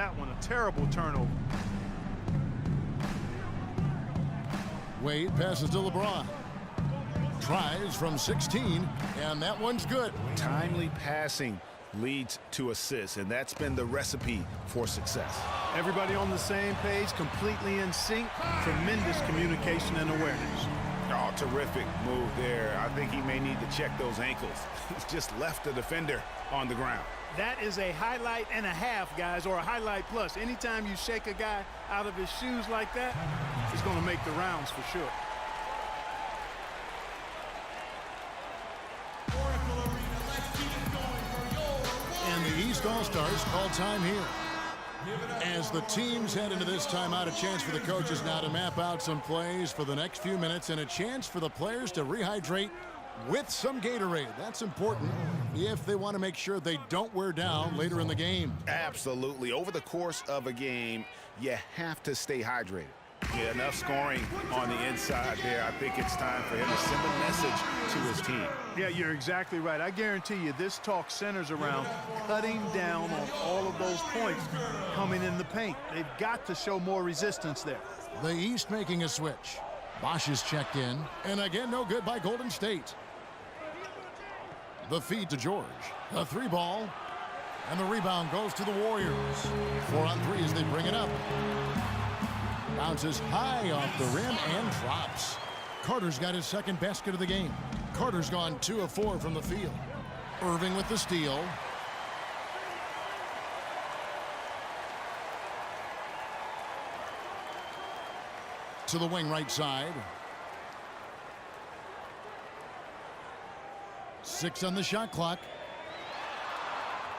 that one. A terrible turnover. Wade passes to LeBron. Tries from 16, and that one's good. Timely passing leads to assists, and that's been the recipe for success. Everybody on the same page, completely in sync. Tremendous communication and awareness. Oh, terrific move there. I think he may need to check those ankles. He's just left the defender on the ground. That is a highlight and a half, guys, or a highlight plus. Anytime you shake a guy out of his shoes like that, it's going to make the rounds for sure. And the East All-Stars call time here. As the teams head into this timeout, a chance for the coaches now to map out some plays for the next few minutes and a chance for the players to rehydrate with some Gatorade. That's important if they want to make sure they don't wear down later in the game. Absolutely. Over the course of a game, you have to stay hydrated. Yeah, enough scoring on the inside there. I think it's time for him to send a message to his team. Yeah, you're exactly right. I guarantee you this talk centers around cutting down on all of those points coming in the paint. They've got to show more resistance there. The East making a switch. Bosch is checked in, and again, no good by Golden State. The feed to George. A three ball, and the rebound goes to the Warriors. 4 on 3 as they bring it up. Bounces high off the rim and drops. Carter's got his second basket of the game. Carter's gone 2 of 4 from the field. Irving with the steal. To the wing right side. 6 on the shot clock.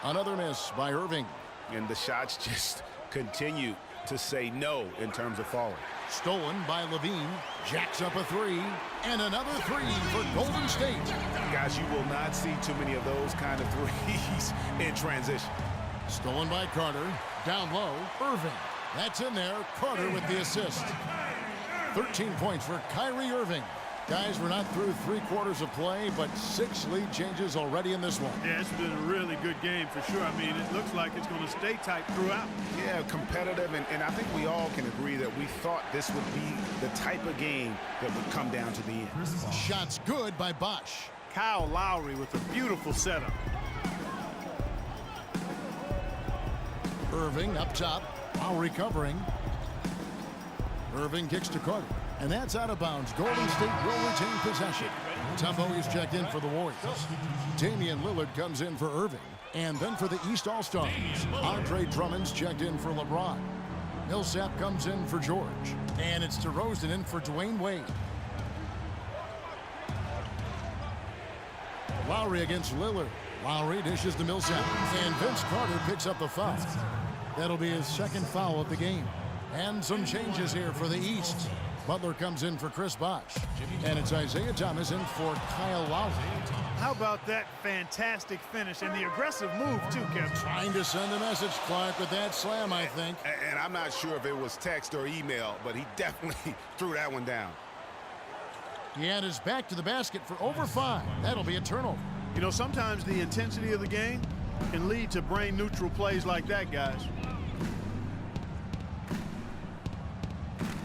Another miss by Irving. And the shots just continue to say no in terms of falling. Stolen by Levine. Jacks up a 3. And another 3 for Golden State. Guys, you will not see too many of those kind of threes in transition. Stolen by Carter. Down low. Irving. That's in there. Carter with the assist. 13 points for Kyrie Irving. Guys, we're not through 3 quarters of play, but 6 lead changes already in this one. Yeah, it's been a really good game for sure. I mean, it looks like it's going to stay tight throughout. Yeah, competitive, and I think we all can agree that we thought this would be the type of game that would come down to the end. Shots good by Bosch. Kyle Lowry with a beautiful setup. Irving up top. Lowry covering. Irving kicks to Carter. And that's out of bounds. Golden State will retain possession. Tumbo is checked in for the Warriors. Damian Lillard comes in for Irving. And then for the East All-Stars, Andre Drummond's checked in for LeBron. Millsap comes in for George. And it's DeRozan in for Dwayne Wade. Lowry against Lillard. Lowry dishes to Millsap. And Vince Carter picks up the foul. That'll be his second foul of the game. And some changes here for the East. Butler comes in for Chris Bosh. And it's Isaiah Thomas in for Kyle Lowry. How about that fantastic finish and the aggressive move, too, Kevin? Trying to send a message, Clark, with that slam, I think. And I'm not sure if it was text or email, but he definitely threw that one down. He had his back to the basket for over 5. That'll be a turnover. You know, sometimes the intensity of the game can lead to brain-neutral plays like that, guys.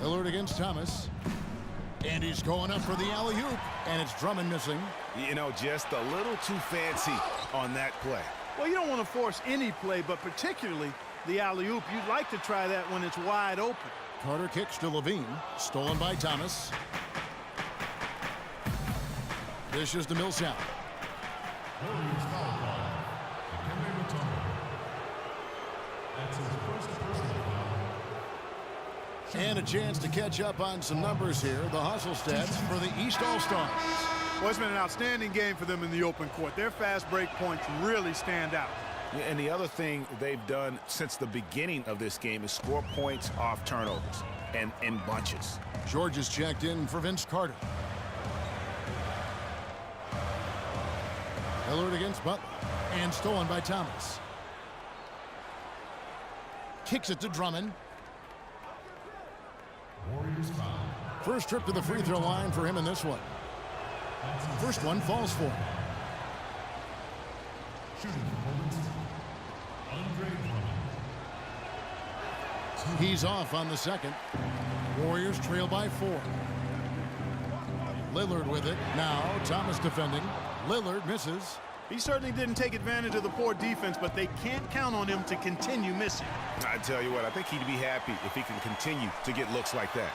Lillard against Thomas. And he's going up for the alley-oop. And it's Drummond missing. You know, just a little too fancy on that play. Well, you don't want to force any play, but particularly the alley-oop. You'd like to try that when it's wide open. Carter kicks to Levine. Stolen by Thomas. Dishes to Millsap. And a chance to catch up on some numbers here. The hustle stats for the East All-Stars. Well, it's been an outstanding game for them in the open court. Their fast break points really stand out. Yeah, and the other thing they've done since the beginning of this game is score points off turnovers and in bunches. George is checked in for Vince Carter. Lillard against Butler. And stolen by Thomas. Kicks it to Drummond. First trip to the free throw line for him in this one. First one falls for him. He's off on the second. Warriors trail by 4. Lillard with it. Now Thomas defending. Lillard misses. He certainly didn't take advantage of the poor defense, but they can't count on him to continue missing. I tell you what, I think he'd be happy if he can continue to get looks like that.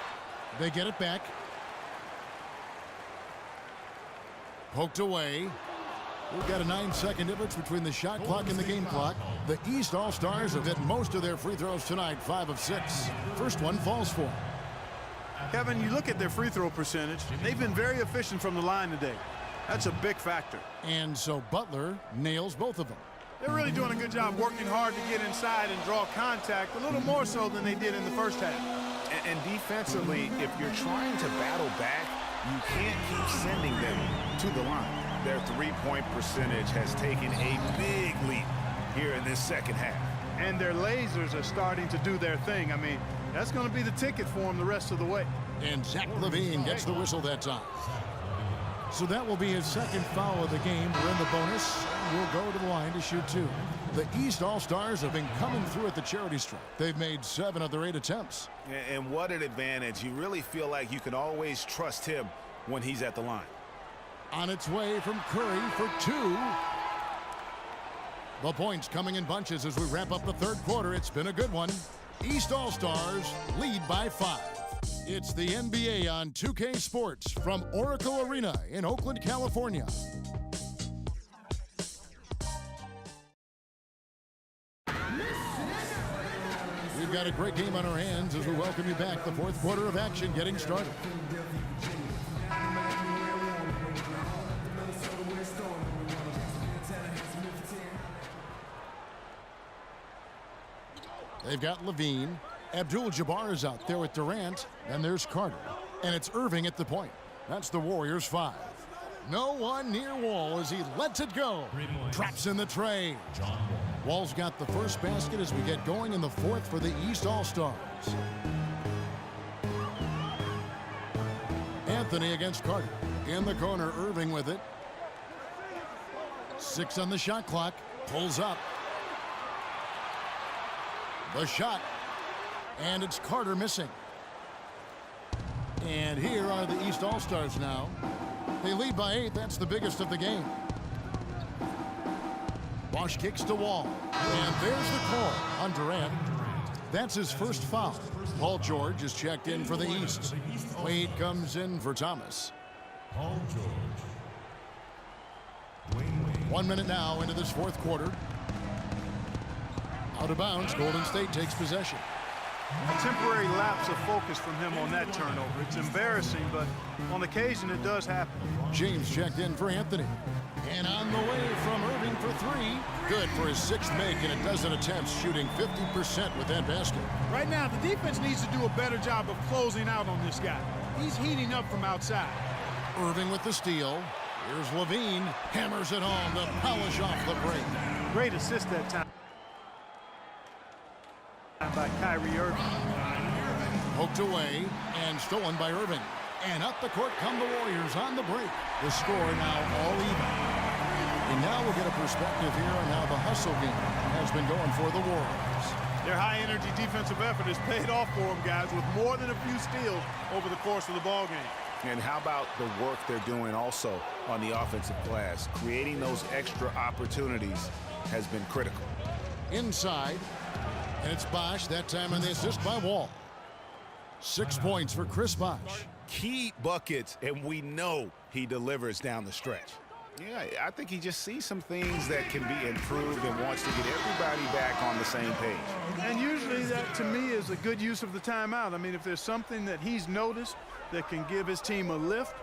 They get it back. Poked away. We've got a 9-second difference between the shot clock and the game clock. The East All-Stars have hit most of their free throws tonight, 5 of 6. First one falls for them. Kevin, you look at their free throw percentage. They've been very efficient from the line today. That's a big factor. And so Butler nails both of them. They're really doing a good job working hard to get inside and draw contact, a little more so than they did in the first half. And defensively, if you're trying to battle back, you can't keep sending them to the line. Their three-point percentage has taken a big leap here in this second half. And their lasers are starting to do their thing. I mean, that's going to be the ticket for them the rest of the way. And Zach LaVine gets the whistle that time. So that will be his second foul of the game. We're in the bonus. We'll go to the line to shoot 2. The East All-Stars have been coming through at the charity stripe. They've made 7 of their 8 attempts. And what an advantage. You really feel like you can always trust him when he's at the line. On its way from Curry for 2. The points coming in bunches as we wrap up the third quarter. It's been a good one. East All-Stars lead by 5. It's the NBA on 2K Sports from Oracle Arena in Oakland, California. We've got a great game on our hands as we welcome you back. The fourth quarter of action getting started. They've got LaVine. Abdul-Jabbar is out there with Durant. And there's Carter. And it's Irving at the point. That's the Warriors 5. No one near Wall as he lets it go. Traps in the tray. Wall's got the first basket as we get going in the fourth for the East All-Stars. Anthony against Carter. In the corner, Irving with it. 6 on the shot clock. Pulls up. The shot. And it's Carter missing. And here are the East All-Stars now. They lead by 8. That's the biggest of the game. Bosch kicks to Wall. And there's the call on Durant. That's his first foul. Paul George is checked in for the East. Wade comes in for Thomas. Paul George. 1 minute now into this fourth quarter. Out of bounds, Golden State takes possession. A temporary lapse of focus from him on that turnover. It's embarrassing, but on occasion it does happen. James checked in for Anthony. And on the way from Irving for 3. Good for his 6th make in a dozen attempts, shooting 50% with that basket. Right now, the defense needs to do a better job of closing out on this guy. He's heating up from outside. Irving with the steal. Here's LaVine. Hammers it home to polish off the break. Great assist that time by Kyrie Irving. Poked away and stolen by Irving. And up the court come the Warriors on the break. The score now all even. And now we'll get a perspective here on how the hustle game has been going for the Warriors. Their high-energy defensive effort has paid off for them, guys, with more than a few steals over the course of the ball game. And how about the work they're doing also on the offensive glass? Creating those extra opportunities has been critical. Inside, and it's Bosch, that time on the assist by Wall. 6 points for Chris Bosch. Key buckets, and we know he delivers down the stretch. Yeah, I think he just sees some things that can be improved and wants to get everybody back on the same page. And usually that, to me, is a good use of the timeout. I mean, if there's something that he's noticed that can give his team a lift,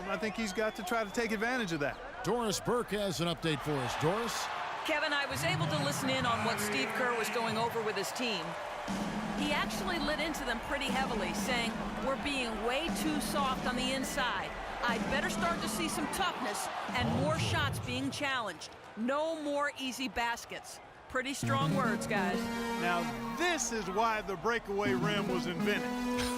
I think he's got to try to take advantage of that. Doris Burke has an update for us. Doris? Kevin, I was able to listen in on what Steve Kerr was going over with his team. He actually lit into them pretty heavily, saying, we're being way too soft on the inside. I'd better start to see some toughness and more shots being challenged. No more easy baskets. Pretty strong words, guys. Now, this is why the breakaway rim was invented,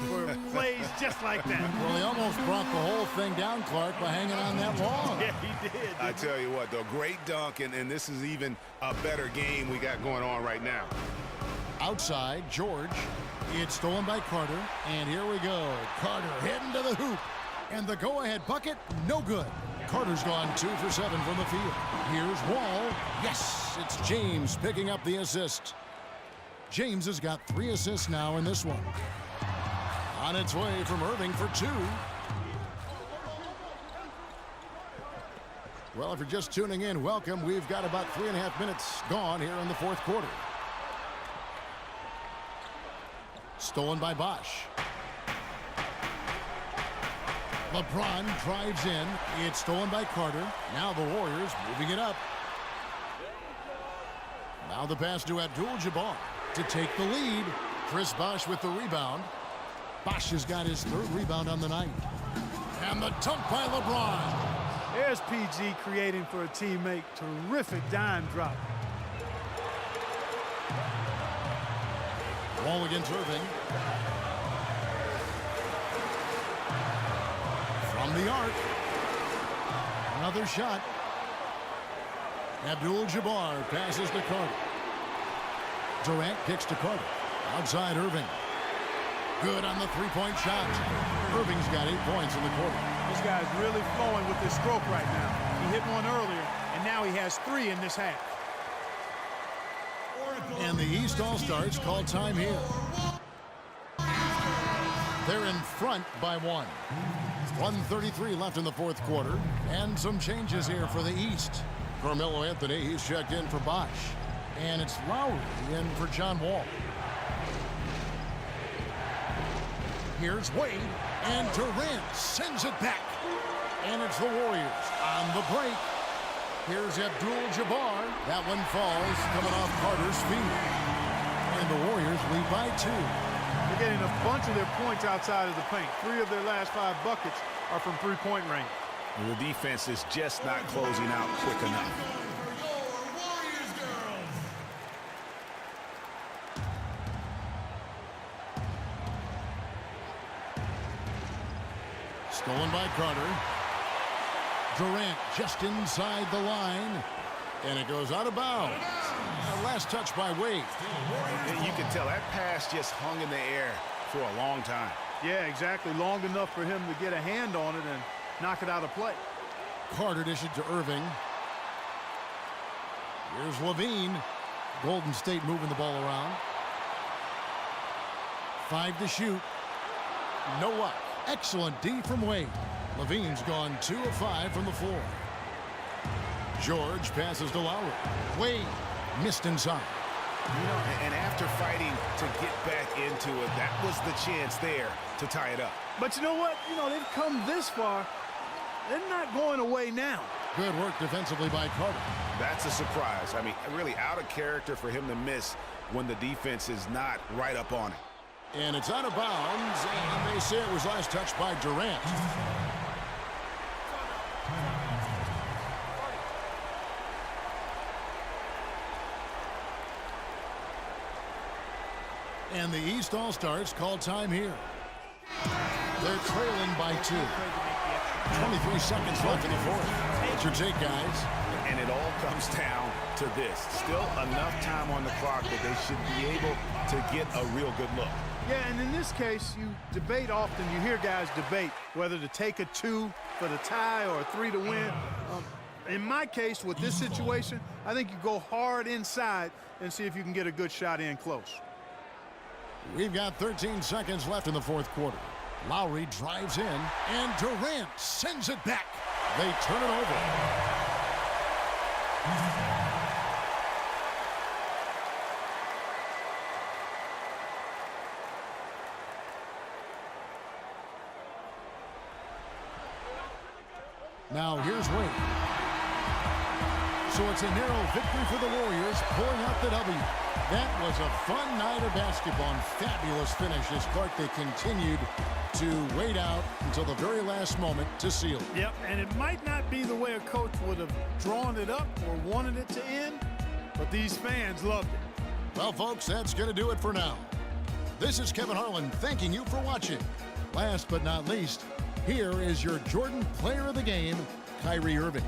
for plays just like that. Well, he almost brought the whole thing down, Clark, by hanging on that wall. Yeah, he did. I tell you what, though, great dunk, and this is even a better game we got going on right now. Outside, George. It's stolen by Carter. And here we go. Carter heading to the hoop. And the go-ahead bucket, no good. Carter's gone 2 for 7 from the field. Here's Wall. Yes, it's James picking up the assist. James has got 3 assists now in this one. On its way from Irving for 2. Well, if you're just tuning in, welcome. We've got about 3.5 minutes gone here in the fourth quarter. Stolen by Bosch. LeBron drives in. It's stolen by Carter. Now the Warriors moving it up. Now the pass to Abdul-Jabbar to take the lead. Chris Bosh with the rebound. Bosh has got his 3rd rebound on the night. And the dunk by LeBron. There's PG creating for a teammate. Terrific dime drop. Wall against Irving. From the arc. Another shot. Abdul-Jabbar passes to Carter. Durant kicks to Carter. Outside Irving. Good on the 3-point shot. Irving's got 8 points in the quarter. This guy's really flowing with this stroke right now. He hit one earlier, and now he has 3 in this half. And the East All-Stars call time here. They're in front by 1. 1:33 left in the fourth quarter. And some changes here for the East. Carmelo Anthony, he's checked in for Bosh. And it's Lowry in for John Wall. Here's Wade. And Durant sends it back. And it's the Warriors on the break. Here's Abdul-Jabbar. That one falls, coming off Carter's feet. And the Warriors lead by 2. They're getting a bunch of their points outside of the paint. 3 of their last 5 buckets are from 3-point range. The defense is just not closing out quick enough. Stolen by Carter. Durant just inside the line. And it goes out of bounds. Last touch by Wade. You can tell that pass just hung in the air for a long time. Yeah, exactly. Long enough for him to get a hand on it and knock it out of play. Carter dished to Irving. Here's Levine. Golden State moving the ball around. 5 to shoot. No luck. Excellent D from Wade. Levine's gone 2 of 5 from the floor. George passes to Lowry. Wade missed inside. You know, and after fighting to get back into it, that was the chance there to tie it up. But you know what? They've come this far. They're not going away now. Good work defensively by Carter. That's a surprise. I mean, really out of character for him to miss when the defense is not right up on it. And it's out of bounds, and they say it was last touched by Durant. And the East All-Stars call time here. They're trailing by 2. 23 seconds left in the fourth. What's your take, guys? And it all comes down to this. Still enough time on the clock that they should be able to get a real good look. Yeah, and in this case, you debate often. You hear guys debate whether to take a 2 for the tie or a 3 to win. In my case, with this situation, I think you go hard inside and see if you can get a good shot in close. We've got 13 seconds left in the fourth quarter. Lowry drives in, and Durant sends it back. They turn it over. Now here's Wade. So it's a narrow victory for the Warriors, pulling out the W. That was a fun night of basketball and fabulous finish as Clark, they continued to wait out until the very last moment to seal it. Yep, and it might not be the way a coach would have drawn it up or wanted it to end, but these fans loved it. Well, folks, that's going to do it for now. This is Kevin Harlan thanking you for watching. Last but not least, here is your Jordan Player of the Game, Kyrie Irving.